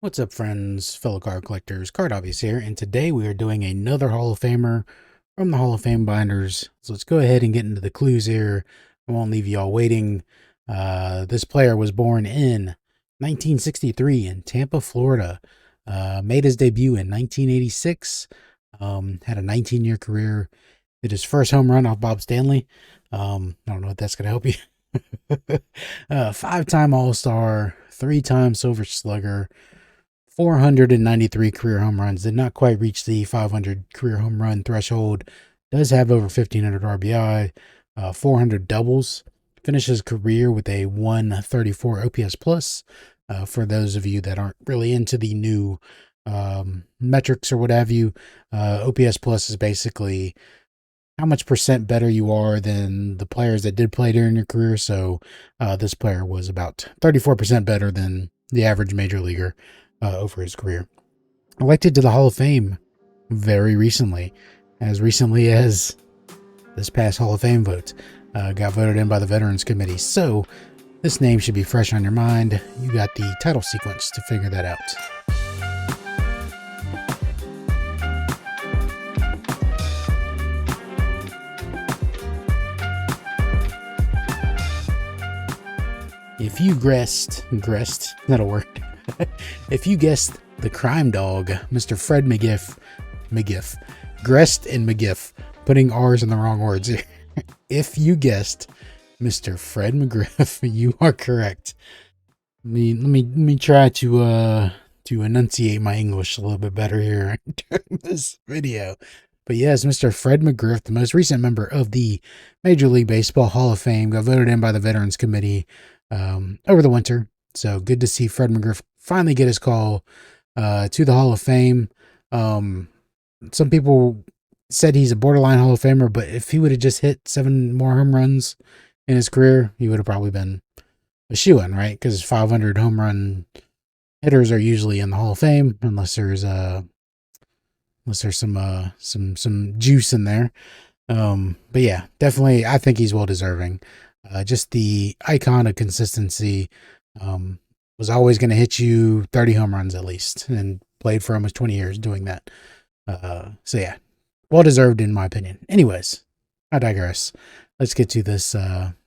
What's up, friends, fellow card collectors? Card Obvious here, and today we are doing another Hall of Famer from the Hall of Fame binders. So let's go ahead and get into the clues here. I won't leave you all waiting. This player was born in 1963 in Tampa, Florida. Made his debut in 1986. Had a 19-year career. Did his first home run off Bob Stanley. I don't know if that's going to help you. Five-time All-Star, three-time Silver Slugger, 493 career home runs. Did not quite reach the 500 career home run threshold. Does have over 1,500 RBI, 400 doubles. Finished his career with a 134 OPS plus. For those of you that aren't really into the new metrics or what have you, OPS plus is basically how much percent better you are than the players that did play during your career. So this player was about 34% better than the average major leaguer over his career. Elected to the Hall of Fame very recently, as recently as this past Hall of Fame vote. Got voted in by the Veterans Committee. So this name should be fresh on your mind. You got the title sequence to figure that out. If you guessed, that'll work. If you guessed the crime dog, Mr. Fred McGriff, Grest and McGriff, putting R's in the wrong words here. If you guessed Mr. Fred McGriff, you are correct. Let me try to enunciate my English a little bit better here during this video. But yes, Mr. Fred McGriff, the most recent member of the Major League Baseball Hall of Fame, got voted in by the Veterans Committee over the winter. So good to see Fred McGriff finally get his call to the Hall of Fame. Some people said he's a borderline Hall of Famer, but if he would have just hit 7 more home runs in his career, he would have probably been a shoo-in, right? Because 500 home run hitters are usually in the Hall of Fame, unless there's some juice in there. But yeah, definitely, I think he's well deserving. Just the icon of consistency. Was always going to hit you 30 home runs at least, and played for almost 20 years doing that. So yeah, well deserved in my opinion. Anyways, I digress. Let's get to this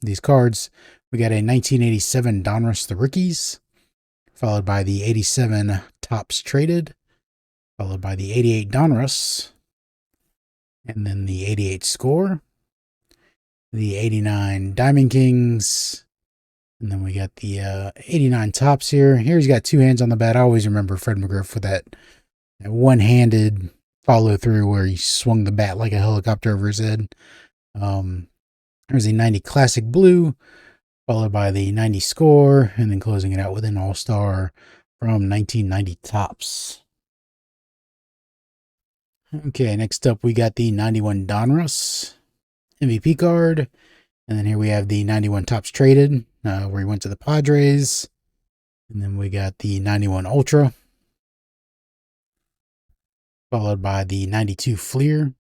these cards. We got a 1987 Donruss the Rookies, followed by the 87 Topps Traded, followed by the 88 Donruss, and then the 88 Score, the 89 Diamond Kings, and then we got the 89 Topps here. Here he's got 2 hands on the bat. I always remember Fred McGriff with that one-handed follow through where he swung the bat like a helicopter over his head. There's a 90 Classic Blue, followed by the 90 Score, and then closing it out with an All-Star from 1990 Topps. Okay, next up we got the 91 Donruss MVP card. And then here we have the 91 Topps Traded, where he went to the Padres. And then we got the 91 Ultra, followed by the 92 Fleer.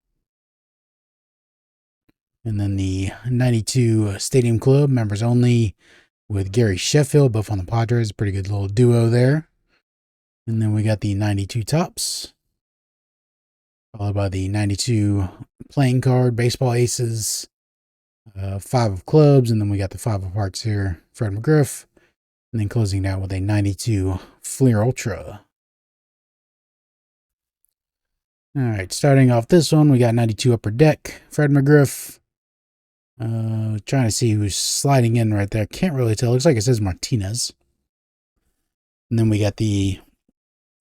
And then the 92 Stadium Club, members only, with Gary Sheffield, both on the Padres. Pretty good little duo there. And then we got the 92 Topps, followed by the 92 Playing Card, Baseball Aces, 5 of Clubs, and then we got the 5 of Hearts here, Fred McGriff, and then closing it out with a 92 Fleer Ultra. All right, starting off this one, we got 92 Upper Deck, Fred McGriff. Trying to see who's sliding in right there. Can't really tell. Looks like it says Martinez. And then we got the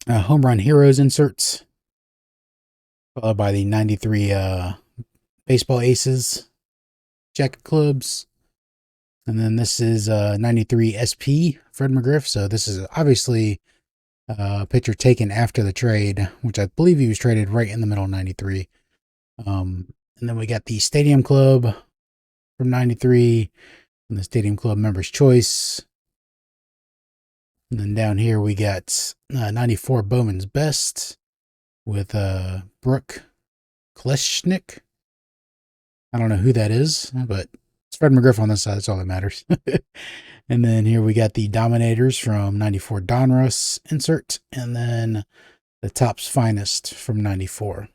Home Run Heroes inserts, followed by the 93 Baseball Aces, Jacket Clubs. And then this is 93 SP Fred McGriff. So this is obviously a picture taken after the trade, which I believe he was traded right in the middle of 93. And then we got the Stadium Club from 93 and the Stadium Club Members Choice. And then down here we got 94 Bowman's Best with Brooke Kleshnik. I don't know who that is, but it's Fred McGriff on this side. That's all that matters. And then here we got the Dominators from 94 Donruss insert, and then the Topps Finest from 94.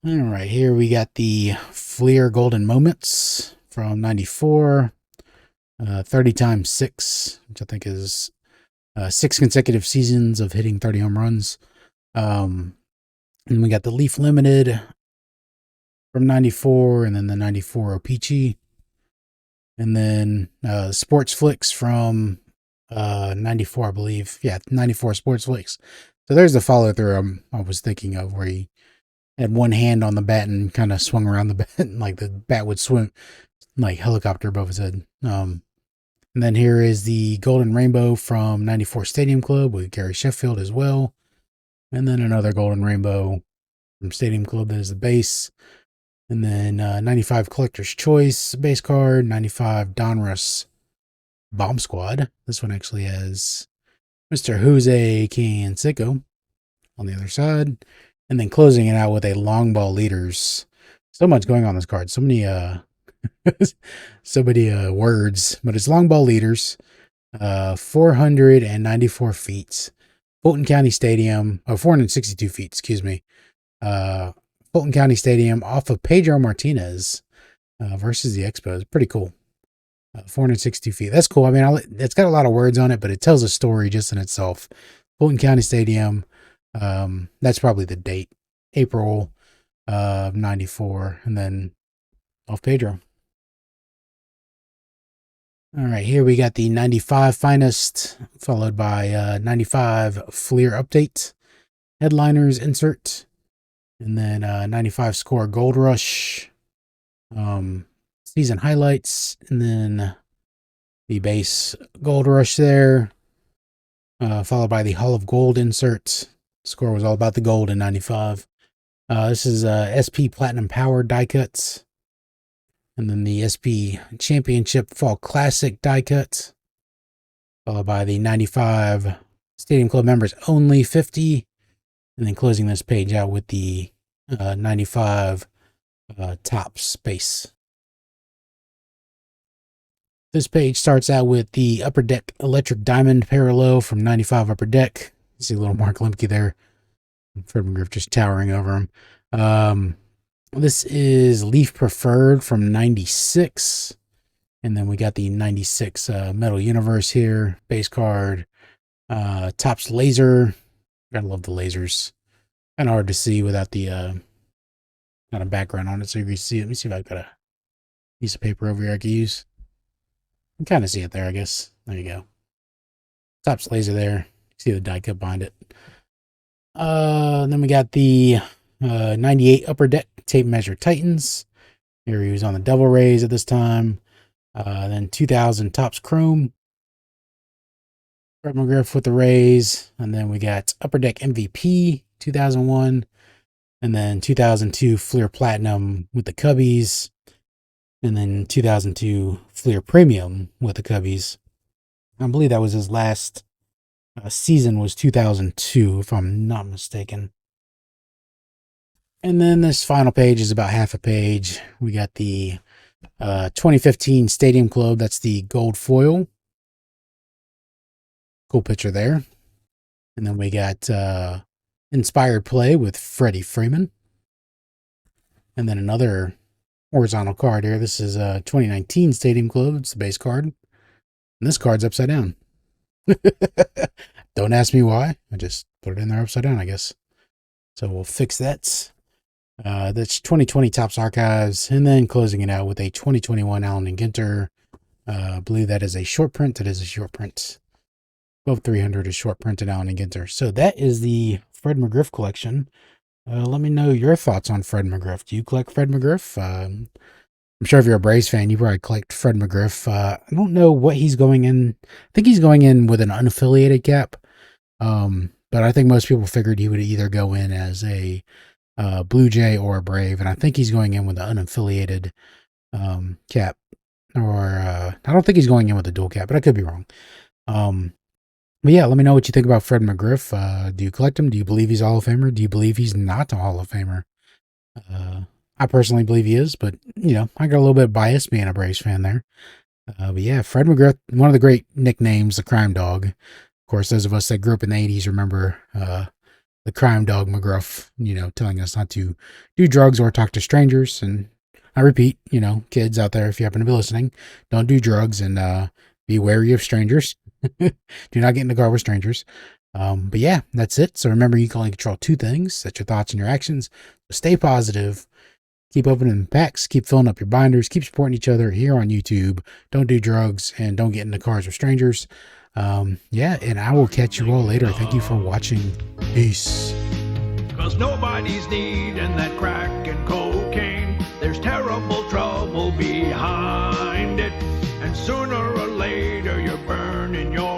All right, here we got the Fleer Golden Moments from 94, 30 times 6, which I think is 6 consecutive seasons of hitting 30 home runs. And we got the Leaf Limited from 94, and then the 94 O-Pee-Chee. And then Sports Flicks from 94, I believe. Yeah, 94 Sports Flicks. So there's the follow through I was thinking of, where he had one hand on the bat and kind of swung around the bat, and like the bat would swim like helicopter above his head. And then here is the Golden Rainbow from 94 Stadium Club with Gary Sheffield as well. And then another Golden Rainbow from Stadium Club that is the base. And then 95 Collector's Choice base card, 95 Donruss Bomb Squad. This one actually has Mr. Jose Canseco on the other side. And then closing it out with a Long Ball Leaders. So much going on this card. So many words. But it's Long Ball Leaders. 494 feet. Fulton County Stadium. 462 feet, excuse me. Fulton County Stadium off of Pedro Martinez versus the Expos. Pretty cool. 462 feet. That's cool. I mean, it's got a lot of words on it, but it tells a story just in itself. Fulton County Stadium. That's probably the date. April of 94. And then off Pedro. All right, here we got the 95 Finest, followed by 95 Fleer Update. Headliners insert. And then 95 Score Gold Rush. Season highlights. And then the base Gold Rush there. Followed by the Hall of Gold insert. Score was all about the gold in 95. This is SP Platinum Power die cuts. And then the SP Championship Fall Classic die cut. Followed by the 95 Stadium Club Members Only 50. And then closing this page out with the 95 Topps base. This page starts out with the Upper Deck Electric Diamond Parallel from 95 Upper Deck. You see a little Mark Lemke there. Fred McGriff just towering over him. This is Leaf Preferred from 96. And then we got the 96 Metal Universe here. Base card. Topps Laser. Gotta love the lasers. Kind of hard to see without the kind of background on it, so you can see it. Let me see if I've got a piece of paper over here I can use. You can kind of see it there, I guess. There you go. Topps Laser there. See the die cut behind it. Then we got the 98 Upper Deck Tape Measure Titans. Here he was on the Devil Rays at this time. Then 2000 Topps Chrome. Fred McGriff with the Rays. And then we got Upper Deck MVP 2001. And then 2002 Fleer Platinum with the Cubbies. And then 2002 Fleer Premium with the Cubbies. I believe that was his last season, was 2002, if I'm not mistaken. And then this final page is about half a page. We got the 2015 Stadium Club. That's the gold foil. Cool picture there. And then we got Inspired Play with Freddie Freeman. And then another horizontal card here. This is 2019 Stadium Club. It's the base card. And this card's upside down. Don't ask me why. I just put it in there upside down, I guess. So we'll fix that. That's 2020 Topps Archives. And then closing it out with a 2021 Allen and Ginter. I believe that is a short print. That is a short print. Above 300 is short printed Allen and Ginter. So that is the Fred McGriff collection. Let me know your thoughts on Fred McGriff. Do you collect Fred McGriff? I'm sure if you're a Braves fan, you probably collect Fred McGriff. I don't know what he's going in. I think he's going in with an unaffiliated cap. But I think most people figured he would either go in as a Blue Jay or a Brave. And I think he's going in with an unaffiliated cap. Or I don't think he's going in with a dual cap, but I could be wrong. But yeah, let me know what you think about Fred McGriff. Do you collect him? Do you believe he's a Hall of Famer? Do you believe he's not a Hall of Famer? I personally believe he is, but I got a little bit biased being a Braves fan there. But yeah, Fred McGriff, one of the great nicknames, the Crime Dog. Of course, those of us that grew up in the '80s remember the Crime Dog McGruff, telling us not to do drugs or talk to strangers. And I repeat, kids out there, if you happen to be listening, don't do drugs and be wary of strangers. Do not get in the car with strangers. But yeah, that's it. So remember, you can only control two things: that's your thoughts and your actions. So stay positive. Keep opening packs, keep filling up your binders, keep supporting each other here on YouTube. Don't do drugs and don't get in the cars with strangers. Yeah, and I will catch you all later. Thank you for watching. Peace. 'Cause nobody's needing that crack and cocaine. There's terrible trouble behind it. And sooner or later you're burning your